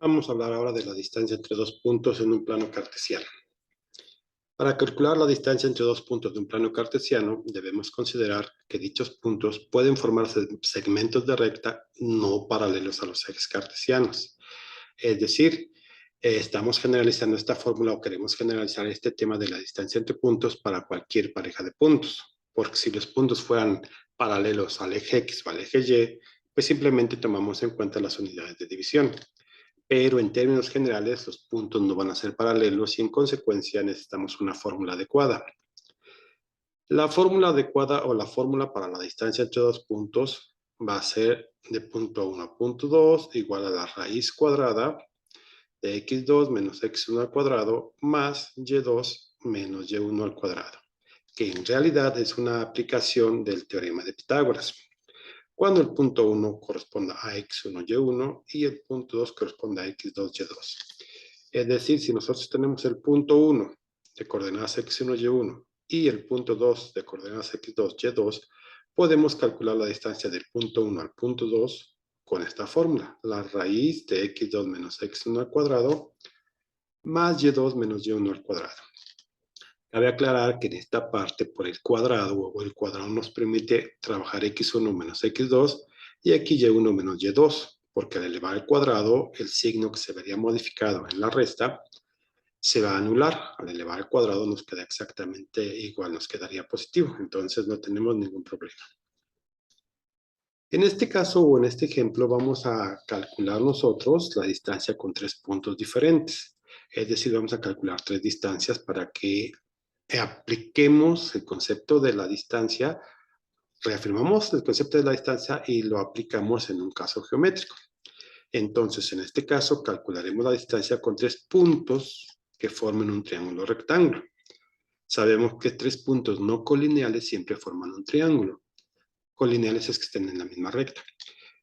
Vamos a hablar ahora de la distancia entre dos puntos en un plano cartesiano. Para calcular la distancia entre dos puntos de un plano cartesiano, debemos considerar que dichos puntos pueden formar segmentos de recta no paralelos a los ejes cartesianos. Es decir, estamos generalizando esta fórmula o queremos generalizar este tema de la distancia entre puntos para cualquier pareja de puntos. Porque si los puntos fueran paralelos al eje X o al eje Y, pues simplemente tomamos en cuenta las unidades de división. Pero en términos generales los puntos no van a ser paralelos y en consecuencia necesitamos una fórmula adecuada. La fórmula adecuada o la fórmula para la distancia entre dos puntos va a ser de punto 1 a punto 2 igual a la raíz cuadrada de x2 menos x1 al cuadrado más y2 menos y1 al cuadrado, que en realidad es una aplicación del teorema de Pitágoras, cuando el punto 1 corresponda a x1, y1 y el punto 2 corresponde a x2, y2. Es decir, si nosotros tenemos el punto 1 de coordenadas x1, y1 y el punto 2 de coordenadas x2, y2, podemos calcular la distancia del punto 1 al punto 2 con esta fórmula, la raíz de x2 menos x1 al cuadrado más y2 menos y1 al cuadrado. Cabe aclarar que en esta parte por el cuadrado o el cuadrado nos permite trabajar x1 menos x2 y aquí y1 menos y2, porque al elevar al cuadrado el signo que se vería modificado en la resta se va a anular. Al elevar al cuadrado nos queda exactamente igual, nos quedaría positivo, entonces no tenemos ningún problema. En este caso o en este ejemplo vamos a calcular nosotros la distancia con tres puntos diferentes. Es decir, vamos a calcular tres distancias para que apliquemos el concepto de la distancia, reafirmamos el concepto de la distancia y lo aplicamos en un caso geométrico. Entonces, en este caso, calcularemos la distancia con tres puntos que formen un triángulo rectángulo. Sabemos que tres puntos no colineales siempre forman un triángulo. Colineales es que estén en la misma recta.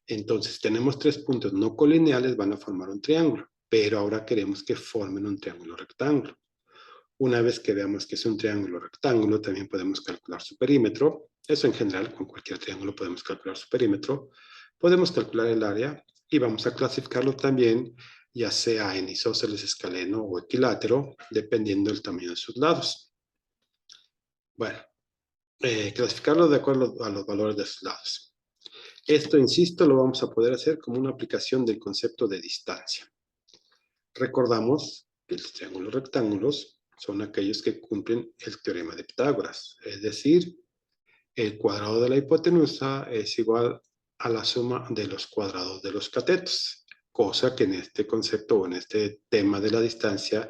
Entonces, tenemos tres puntos no colineales, van a formar un triángulo, pero ahora queremos que formen un triángulo rectángulo. Una vez que veamos que es un triángulo rectángulo, también podemos calcular su perímetro. Eso en general, con cualquier triángulo podemos calcular su perímetro. Podemos calcular el área y vamos a clasificarlo también, ya sea en isósceles, escaleno o equilátero, dependiendo del tamaño de sus lados. Bueno, clasificarlo de acuerdo a los valores de sus lados. Esto, insisto, lo vamos a poder hacer como una aplicación del concepto de distancia. Recordamos que los triángulos rectángulos son aquellos que cumplen el teorema de Pitágoras, es decir, el cuadrado de la hipotenusa es igual a la suma de los cuadrados de los catetos, cosa que en este concepto o en este tema de la distancia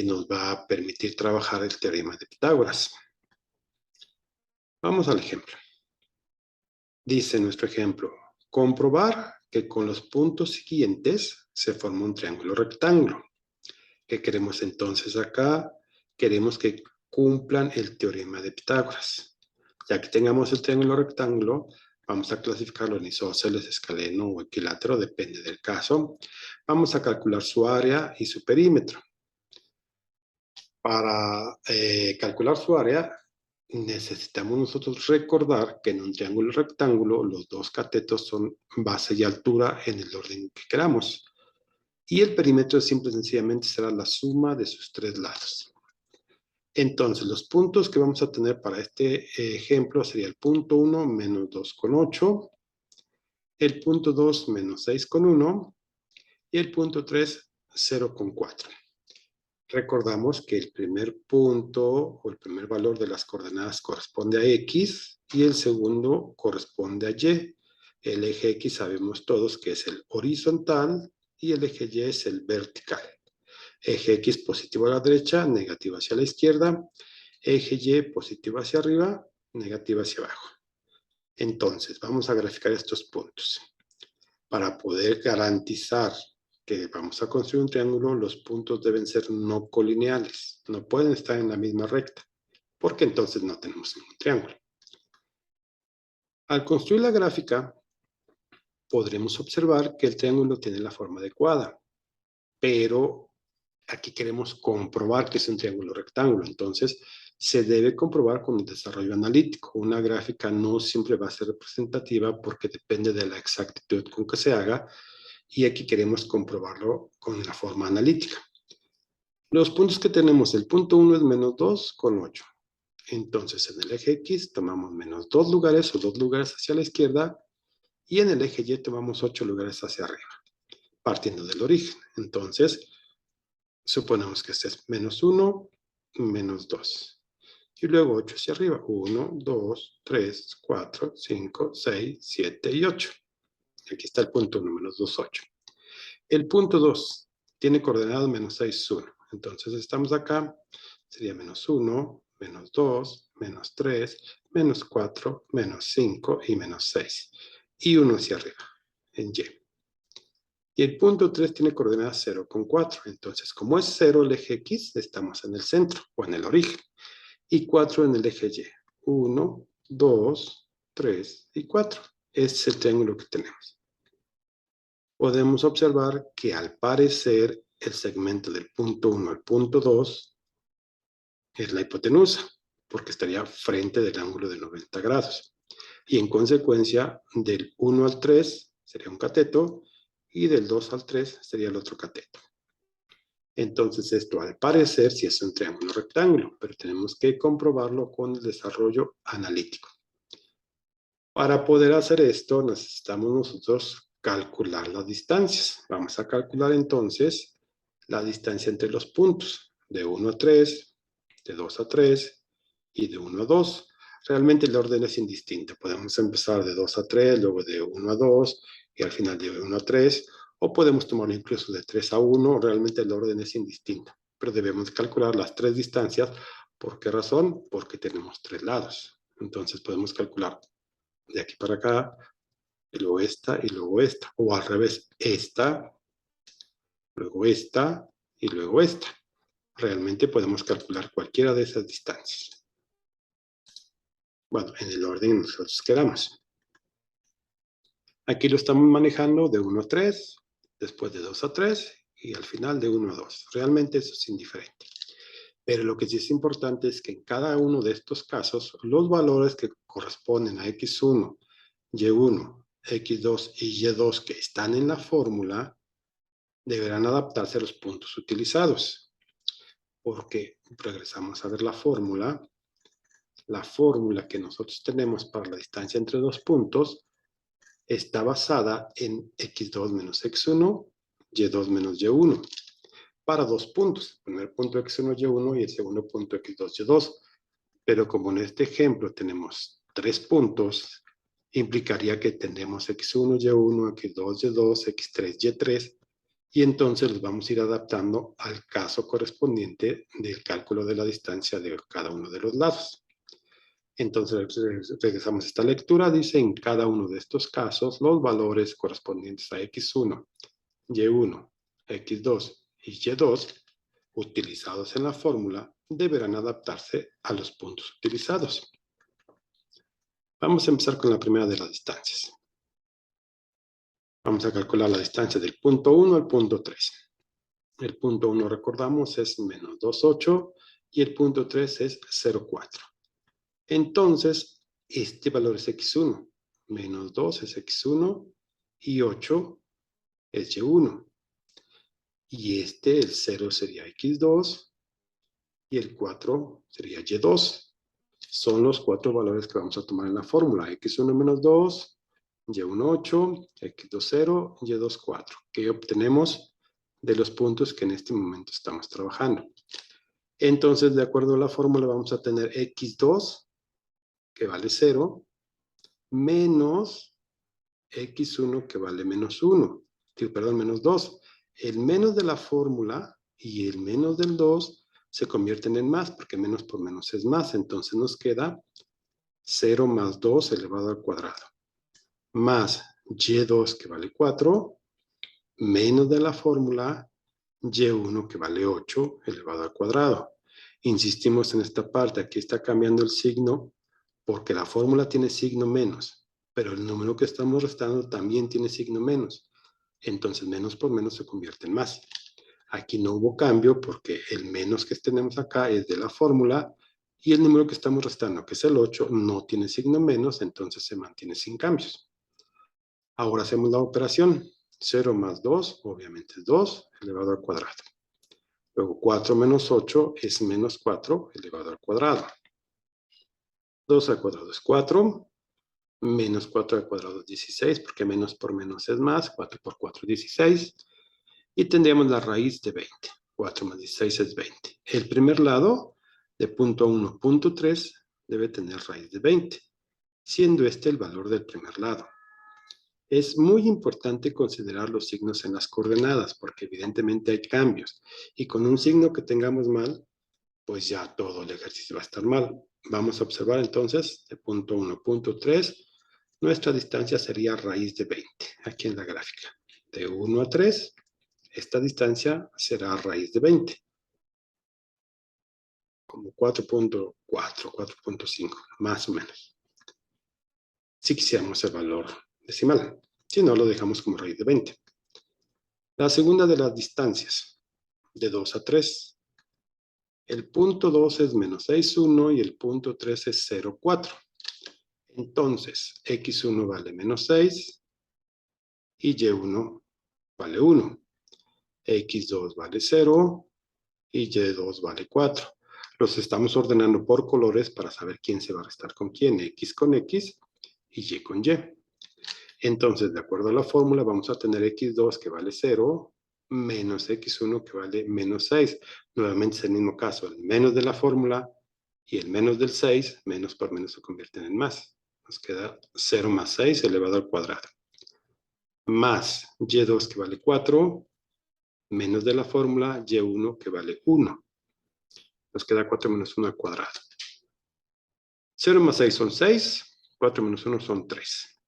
nos va a permitir trabajar el teorema de Pitágoras. Vamos al ejemplo. Dice nuestro ejemplo, comprobar que con los puntos siguientes se forma un triángulo rectángulo. ¿Qué queremos entonces acá? Queremos que cumplan el teorema de Pitágoras. Ya que tengamos el triángulo rectángulo, vamos a clasificarlo en isósceles, escaleno o equilátero, depende del caso. Vamos a calcular su área y su perímetro. Para calcular su área, necesitamos nosotros recordar que en un triángulo rectángulo los dos catetos son base y altura en el orden que queramos. Y el perímetro simple y sencillamente será la suma de sus tres lados. Entonces, los puntos que vamos a tener para este ejemplo sería el punto 1 menos 2,8, el punto 2 menos 6,1 y el punto 3, 0,4. Recordamos que el primer punto o el primer valor de las coordenadas corresponde a X y el segundo corresponde a Y. El eje X sabemos todos que es el horizontal y el eje Y es el vertical. Eje X positivo a la derecha, negativo hacia la izquierda. Eje Y positivo hacia arriba, negativo hacia abajo. Entonces, vamos a graficar estos puntos. Para poder garantizar que vamos a construir un triángulo, los puntos deben ser no colineales. No pueden estar en la misma recta, porque entonces no tenemos ningún triángulo. Al construir la gráfica, podremos observar que el triángulo tiene la forma adecuada, pero aquí queremos comprobar que es un triángulo rectángulo. Entonces, se debe comprobar con el desarrollo analítico. Una gráfica no siempre va a ser representativa porque depende de la exactitud con que se haga y aquí queremos comprobarlo con la forma analítica. Los puntos que tenemos, el punto 1 es menos 2 con 8. Entonces, en el eje X tomamos menos 2 lugares o 2 lugares hacia la izquierda y en el eje Y tomamos 8 lugares hacia arriba, partiendo del origen. Entonces, suponemos que este es menos 1, menos 2. Y luego 8 hacia arriba. 1, 2, 3, 4, 5, 6, 7 y 8. Aquí está el punto 1, menos 2, 8. El punto 2 tiene coordenadas menos 6, 1. Entonces estamos acá, sería menos 1, menos 2, menos 3, menos 4, menos 5 y menos 6. Y 1 hacia arriba, en Y. Y el punto 3 tiene coordenadas 0 con 4. Entonces, como es 0 el eje X, estamos en el centro o en el origen. Y 4 en el eje Y. 1, 2, 3 y 4. Este es el triángulo que tenemos. Podemos observar que al parecer el segmento del punto 1 al punto 2 es la hipotenusa, porque estaría frente del ángulo de 90 grados. Y en consecuencia, del 1 al 3 sería un cateto, y del 2 al 3 sería el otro cateto. Entonces esto al parecer sí es un triángulo rectángulo, pero tenemos que comprobarlo con el desarrollo analítico. Para poder hacer esto necesitamos nosotros calcular las distancias. Vamos a calcular entonces la distancia entre los puntos, de 1 a 3, de 2 a 3 y de 1 a 2. Realmente el orden es indistinto. Podemos empezar de 2 a 3, luego de 1 a 2 y al final de 1 a 3, o podemos tomarlo incluso de 3 a 1. Realmente el orden es indistinto, pero debemos calcular las tres distancias. ¿Por qué razón? Porque tenemos tres lados. Entonces podemos calcular de aquí para acá, y luego esta, y luego esta. O al revés, esta, luego esta, y luego esta. Realmente podemos calcular cualquiera de esas distancias. Bueno, en el orden que nosotros queramos. Aquí lo estamos manejando de 1 a 3, después de 2 a 3, y al final de 1 a 2. Realmente eso es indiferente. Pero lo que sí es importante es que en cada uno de estos casos, los valores que corresponden a X1, Y1, X2 y Y2 que están en la fórmula deberán adaptarse a los puntos utilizados. Porque regresamos a ver la fórmula. La fórmula que nosotros tenemos para la distancia entre dos puntos está basada en X2 menos X1, Y2 menos Y1. Para dos puntos, el primer punto X1, Y1 y el segundo punto X2, Y2. Pero como en este ejemplo tenemos tres puntos, implicaría que tendremos X1, Y1, X2, Y2, X3, Y3, y entonces los vamos a ir adaptando al caso correspondiente del cálculo de la distancia de cada uno de los lados. Entonces regresamos a esta lectura, dice en cada uno de estos casos los valores correspondientes a X1, Y1, X2 y Y2 utilizados en la fórmula deberán adaptarse a los puntos utilizados. Vamos a empezar con la primera de las distancias. Vamos a calcular la distancia del punto 1 al punto 3. El punto 1, recordamos, es menos 2,8 y el punto 3 es 0,4. Entonces, este valor es X1. Menos 2 es X1 y 8 es Y1. Y el 0 sería X2 y el 4 sería Y2. Son los cuatro valores que vamos a tomar en la fórmula. X1 menos 2, Y1 8, X2 0, Y2 4, que obtenemos de los puntos que en este momento estamos trabajando. Entonces, de acuerdo a la fórmula, vamos a tener X2, que vale 0, menos X1, que vale menos 1. Menos 2. El menos de la fórmula y el menos del 2 se convierten en más, porque menos por menos es más. Entonces nos queda 0 más 2 elevado al cuadrado, más Y2 que vale 4, menos de la fórmula Y1 que vale 8 elevado al cuadrado. Insistimos en esta parte, aquí está cambiando el signo porque la fórmula tiene signo menos, pero el número que estamos restando también tiene signo menos. Entonces menos por menos se convierte en más. Aquí no hubo cambio porque el menos que tenemos acá es de la fórmula y el número que estamos restando, que es el 8, no tiene signo menos, entonces se mantiene sin cambios. Ahora hacemos la operación. 0 más 2, obviamente es 2 elevado al cuadrado. Luego 4 menos 8 es menos 4 elevado al cuadrado. 2 al cuadrado es 4. Menos 4 al cuadrado es 16, porque menos por menos es más. 4 por 4 es 16. Y tendríamos la raíz de 20. 4 más 16 es 20. El primer lado de punto 1, punto 3 debe tener raíz de 20, siendo este el valor del primer lado. Es muy importante considerar los signos en las coordenadas, porque evidentemente hay cambios. Y con un signo que tengamos mal, pues ya todo el ejercicio va a estar mal. Vamos a observar entonces, de punto 1, punto 3, nuestra distancia sería raíz de 20, aquí en la gráfica. De 1 a 3, esta distancia será raíz de 20. Como 4.4, 4.5, más o menos. Si quisiéramos el valor decimal. Si no, lo dejamos como raíz de 20. La segunda de las distancias, de 2 a 3. El punto 2 es menos 6,1 y el punto 3 es 0,4. Entonces, x1 vale menos 6 y y1 vale 1. x2 vale 0 y y2 vale 4. Los estamos ordenando por colores para saber quién se va a restar con quién, x con x y y con y. Entonces, de acuerdo a la fórmula, vamos a tener x2 que vale 0 menos x1 que vale menos 6. Nuevamente es el mismo caso, el menos de la fórmula y el menos del 6, menos por menos se convierten en más. Nos queda 0 más 6 elevado al cuadrado. Más y2 que vale 4, menos de la fórmula y1 que vale 1. Nos queda 4 menos 1 al cuadrado. 0 más 6 son 6, 4 menos 1 son 3.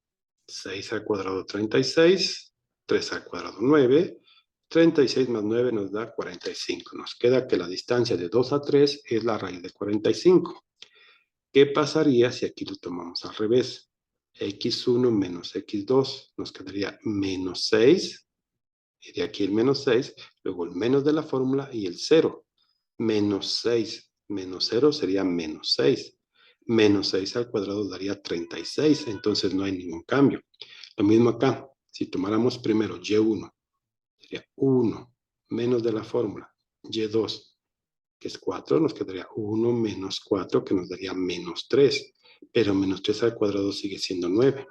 6 al cuadrado 36, 3 al cuadrado 9, 36 más 9 nos da 45. Nos queda que la distancia de 2 a 3 es la raíz de 45. ¿Qué pasaría si aquí lo tomamos al revés? x1 menos x2 nos quedaría menos 6, y de aquí el menos 6, luego el menos de la fórmula y el 0. Menos 6 menos 0 sería menos 6. Menos 6 al cuadrado daría 36, entonces no hay ningún cambio. Lo mismo acá, si tomáramos primero y1, sería 1 menos de la fórmula, y2, que es 4, nos quedaría 1 menos 4, que nos daría menos 3, pero menos 3 al cuadrado sigue siendo 9.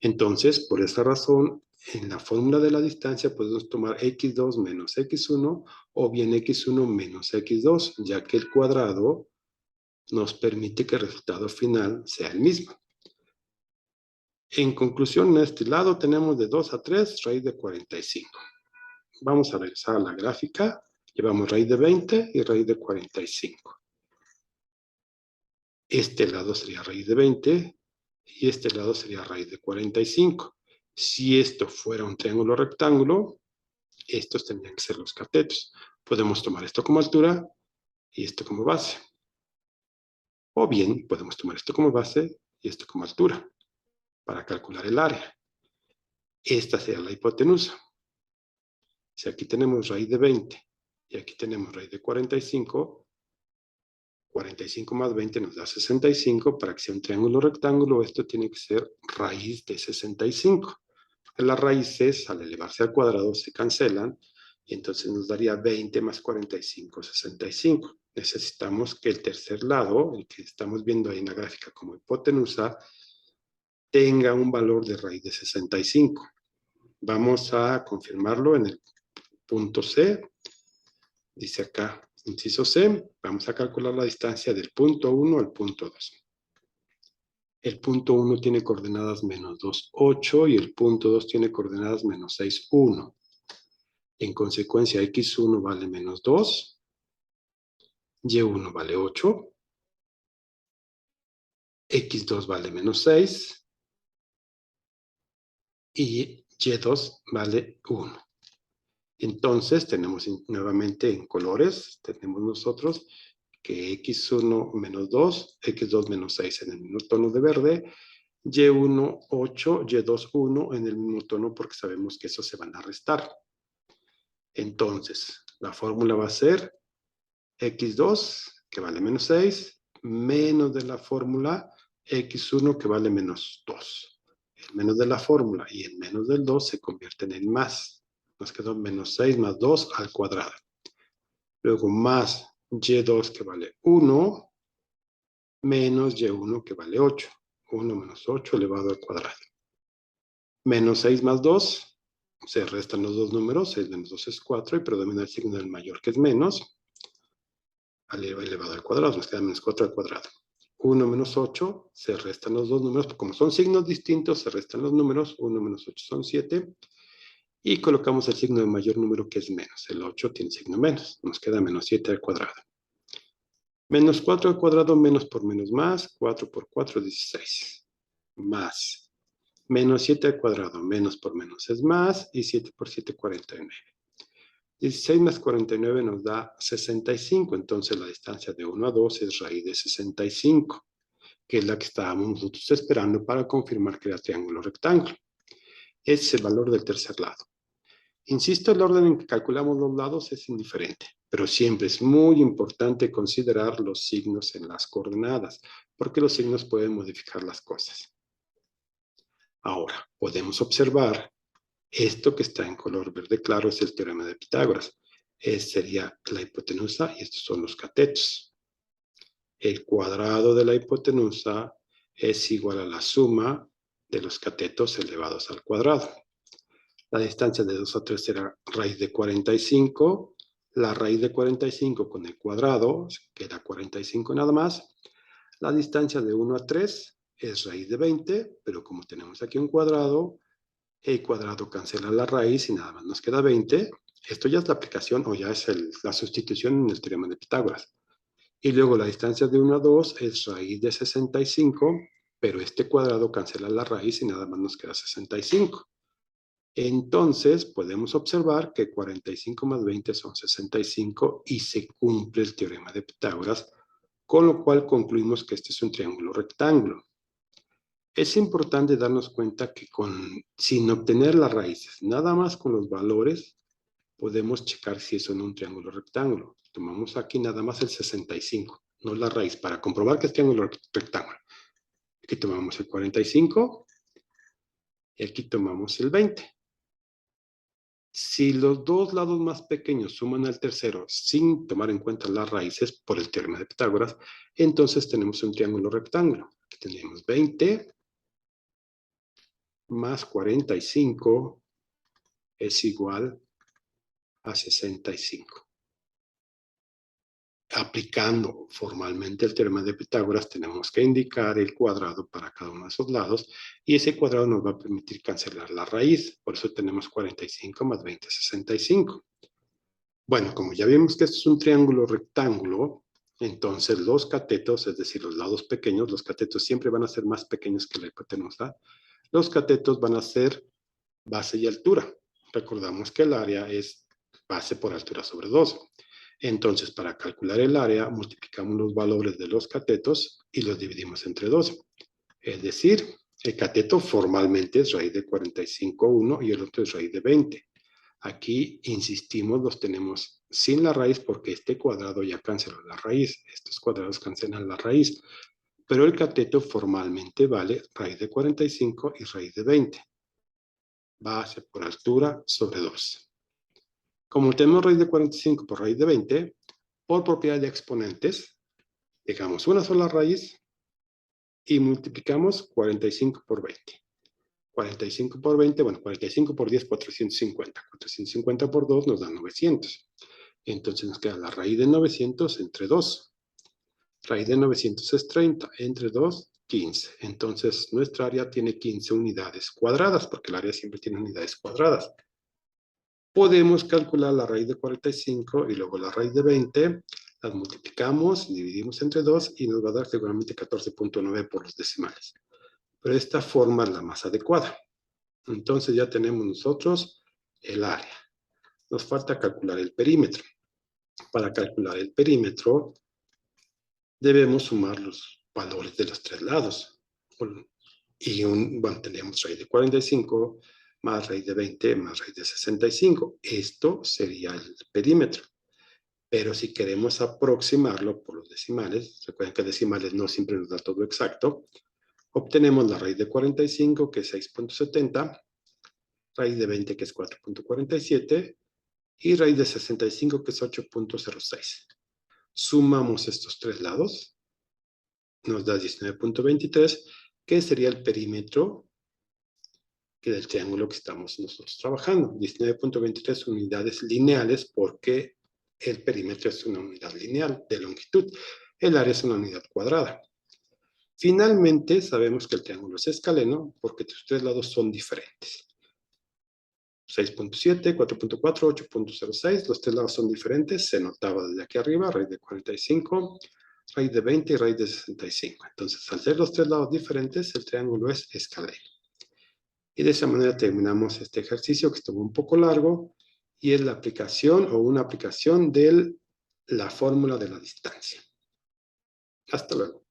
Entonces, por esa razón, en la fórmula de la distancia podemos tomar x2 menos x1 o bien x1 menos x2, ya que el cuadrado nos permite que el resultado final sea el mismo. En conclusión, en este lado tenemos de 2 a 3, raíz de 45. Vamos a regresar a la gráfica. Llevamos raíz de 20 y raíz de 45. Este lado sería raíz de 20 y este lado sería raíz de 45. Si esto fuera un triángulo rectángulo, estos tendrían que ser los catetos. Podemos tomar esto como altura y esto como base. O bien, podemos tomar esto como base y esto como altura para calcular el área. Esta sería la hipotenusa. Si aquí tenemos raíz de 20 y aquí tenemos raíz de 45, 45 más 20 nos da 65. Para que sea un triángulo rectángulo, esto tiene que ser raíz de 65. Las raíces, al elevarse al cuadrado, se cancelan y entonces nos daría 20 más 45, 65. Necesitamos que el tercer lado, el que estamos viendo ahí en la gráfica como hipotenusa, tenga un valor de raíz de 65. Vamos a confirmarlo en el punto C. Dice acá, inciso C, vamos a calcular la distancia del punto 1 al punto 2. El punto 1 tiene coordenadas menos 2, 8 y el punto 2 tiene coordenadas menos 6, 1. En consecuencia, x1 vale menos 2, y1 vale 8, x2 vale menos 6 y y2 vale 1. Entonces, tenemos nuevamente en colores, tenemos nosotros que x1 menos 2, x2 menos 6 en el mismo tono de verde, y1 8, y2 1 en el mismo tono porque sabemos que esos se van a restar. Entonces, la fórmula va a ser x2, que vale menos 6, menos de la fórmula x1, que vale menos 2. el menos de la fórmula y el menos del 2 se convierten en más. Nos quedó menos 6 más 2 al cuadrado. Luego más y2 que vale 1, menos y1 que vale 8. 1 menos 8 elevado al cuadrado. Menos 6 más 2, se restan los dos números, 6 menos 2 es 4, y predomina el signo del mayor que es menos, elevado al cuadrado, nos queda menos 4 al cuadrado. 1 menos 8, se restan los dos números, como son signos distintos, se restan los números, 1 menos 8 son 7, y colocamos el signo del mayor número que es menos, el 8 tiene signo menos, nos queda menos 7 al cuadrado. Menos 4 al cuadrado, menos por menos más, 4 por 4 es 16, más, menos 7 al cuadrado, menos por menos es más, y 7 por 7, 49. 16 más 49 nos da 65, entonces la distancia de 1 a 2 es raíz de 65, que es la que estábamos nosotros esperando para confirmar que era triángulo rectángulo. Es el valor del tercer lado. Insisto, el orden en que calculamos los lados es indiferente, pero siempre es muy importante considerar los signos en las coordenadas, porque los signos pueden modificar las cosas. Ahora, podemos observar esto que está en color verde claro es el teorema de Pitágoras. Sería la hipotenusa y estos son los catetos. El cuadrado de la hipotenusa es igual a la suma de los catetos elevados al cuadrado. La distancia de 2 a 3 será raíz de 45. La raíz de 45 con el cuadrado queda 45 nada más. La distancia de 1 a 3 es raíz de 20, pero como tenemos aquí un cuadrado, el cuadrado cancela la raíz y nada más nos queda 20. Esto ya es la aplicación o ya es la sustitución en el teorema de Pitágoras. Y luego la distancia de 1 a 2 es raíz de 65, pero este cuadrado cancela la raíz y nada más nos queda 65. Entonces podemos observar que 45 más 20 son 65 y se cumple el teorema de Pitágoras, con lo cual concluimos que este es un triángulo rectángulo. Es importante darnos cuenta que sin obtener las raíces, nada más con los valores, podemos checar si es un triángulo rectángulo. Tomamos aquí nada más el 65, no la raíz, para comprobar que es triángulo rectángulo. Aquí tomamos el 45 y aquí tomamos el 20. Si los dos lados más pequeños suman al tercero sin tomar en cuenta las raíces por el teorema de Pitágoras, entonces tenemos un triángulo rectángulo. Aquí tenemos 20 más 45 es igual a 65. Aplicando formalmente el teorema de Pitágoras, tenemos que indicar el cuadrado para cada uno de esos lados y ese cuadrado nos va a permitir cancelar la raíz. Por eso tenemos 45 más 20, 65. Bueno, como ya vimos que esto es un triángulo rectángulo, entonces los catetos, es decir, los lados pequeños, los catetos siempre van a ser más pequeños que la hipotenusa. Los catetos van a ser base y altura. Recordamos que el área es base por altura sobre 2. Entonces, para calcular el área, multiplicamos los valores de los catetos y los dividimos entre 2. Es decir, el cateto formalmente es raíz de 45,1 y el otro es raíz de 20. Aquí, insistimos, los tenemos sin la raíz porque este cuadrado ya canceló la raíz. Estos cuadrados cancelan la raíz. Pero el cateto formalmente vale raíz de 45 y raíz de 20. Base por altura sobre 2. Como tenemos raíz de 45 por raíz de 20, por propiedad de exponentes, dejamos una sola raíz y multiplicamos 45 por 20. 45 por 20, bueno, 45 por 10, 450. 450 por 2 nos da 900. Entonces nos queda la raíz de 900 entre 2. Raíz de 900 es 30. Entre 2, 15. Entonces nuestra área tiene 15 unidades cuadradas, porque el área siempre tiene unidades cuadradas. Podemos calcular la raíz de 45 y luego la raíz de 20. Las multiplicamos, dividimos entre 2 y nos va a dar seguramente 14.9 por los decimales. Pero esta forma es la más adecuada. Entonces ya tenemos nosotros el área. Nos falta calcular el perímetro. Para calcular el perímetro, debemos sumar los valores de los tres lados. Y bueno, tendríamos raíz de 45 más raíz de 20 más raíz de 65. Esto sería el perímetro. Pero si queremos aproximarlo por los decimales, recuerden que decimales no siempre nos da todo exacto, Obtenemos la raíz de 45, que es 6.70, raíz de 20, que es 4.47, y raíz de 65, que es 8.06. Sumamos estos tres lados, nos da 19.23, que sería el perímetro que del triángulo que estamos nosotros trabajando. 19.23 unidades lineales, porque el perímetro es una unidad lineal de longitud. El área es una unidad cuadrada. Finalmente, sabemos que el triángulo es escaleno porque sus tres lados son diferentes. 6.7, 4.4, 8.06, los tres lados son diferentes, se notaba desde aquí arriba, raíz de 45, raíz de 20 y raíz de 65. Entonces, al ser los tres lados diferentes, el triángulo es escaleno. Y de esa manera terminamos este ejercicio, que estuvo un poco largo, y es la aplicación o una aplicación de la fórmula de la distancia. Hasta luego.